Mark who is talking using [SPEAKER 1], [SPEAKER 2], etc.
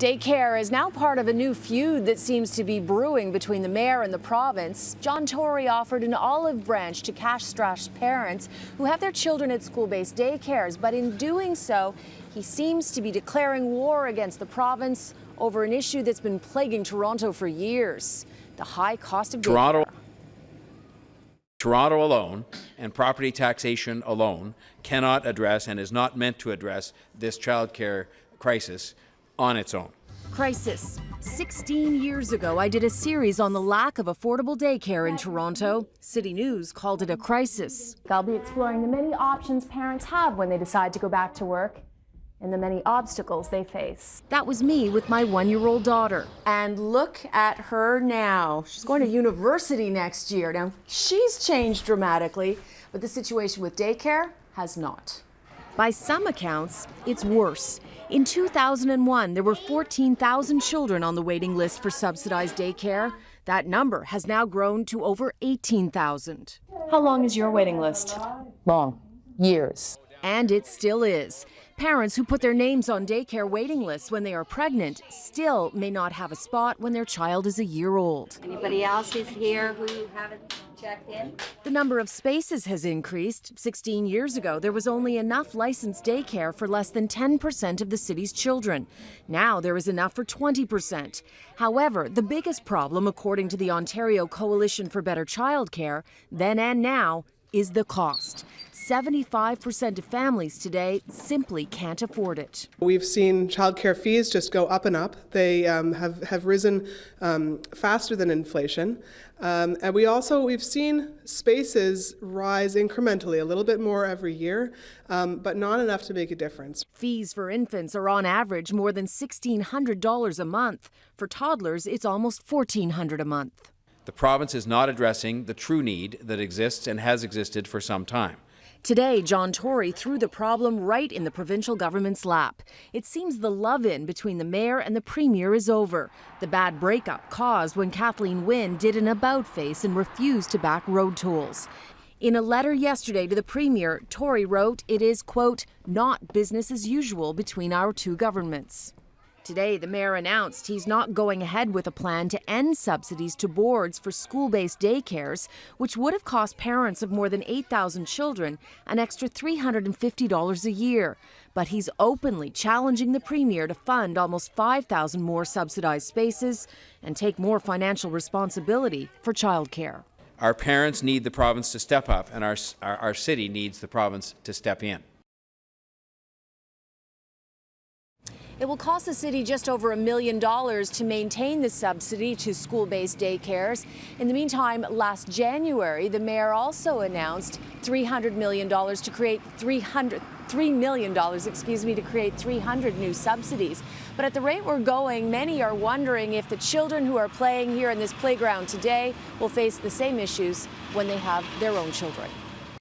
[SPEAKER 1] Daycare is now part of a new feud that seems to be brewing between the mayor and the province. John Tory offered an olive branch to cash-strapped parents who have their children at school-based daycares, but in doing so, he seems to be declaring war against the province over an issue that's been plaguing Toronto for years: the high cost of daycare.
[SPEAKER 2] Toronto alone and property taxation alone cannot address and is not meant to address this childcare crisis on its own.
[SPEAKER 1] Crisis. 16 years ago, I did a series on the lack of affordable daycare in Toronto. CityNews called it a crisis. I'll be exploring the many options parents have when they decide to go back to work and the many obstacles they face. That was me with my one-year-old daughter. And look at her now. She's going to university next year. Now, she's changed dramatically, but the situation with daycare has not. By some accounts, it's worse. In 2001, there were 14,000 children on the waiting list for subsidized daycare. That number has now grown to over 18,000. How long is your waiting list?
[SPEAKER 3] Long. Years.
[SPEAKER 1] And it still is. Parents who put their names on daycare waiting lists when they are pregnant still may not have a spot when their child is a year old.
[SPEAKER 4] Anybody else is here who haven't checked in?
[SPEAKER 1] The number of spaces has increased. 16 years ago, there was only enough licensed daycare for less than 10% of the city's children. Now there is enough for 20%. However, the biggest problem, according to the Ontario Coalition for Better Childcare, then and now, is the cost. 75% of families today simply can't afford it.
[SPEAKER 5] We've seen childcare fees just go up and up. They have risen faster than inflation. And we've seen spaces rise incrementally, a little bit more every year, but not enough to make a difference.
[SPEAKER 1] Fees for infants are on average more than $1,600 a month. For toddlers, it's almost $1,400 a month.
[SPEAKER 2] The province is not addressing the true need that exists and has existed for some time.
[SPEAKER 1] Today, John Tory threw the problem right in the provincial government's lap. It seems the love-in between the mayor and the premier is over. The bad breakup caused when Premier Wynne did an about-face and refused to back road tolls. In a letter yesterday to the premier, Tory wrote it is, quote, not business as usual between our two governments. Today, the mayor announced he's not going ahead with a plan to end subsidies to boards for school-based daycares, which would have cost parents of more than 8,000 children an extra $350 a year. But he's openly challenging the premier to fund almost 5,000 more subsidized spaces and take more financial responsibility for childcare.
[SPEAKER 2] Our parents need the province to step up, and our city needs the province to step in.
[SPEAKER 1] It will cost the city just over $1 million to maintain the subsidy to school-based daycares. In the meantime, last January, the mayor also announced $300 million to create $3 million to create 300 new subsidies. But at the rate we're going, many are wondering if the children who are playing here in this playground today will face the same issues when they have their own children.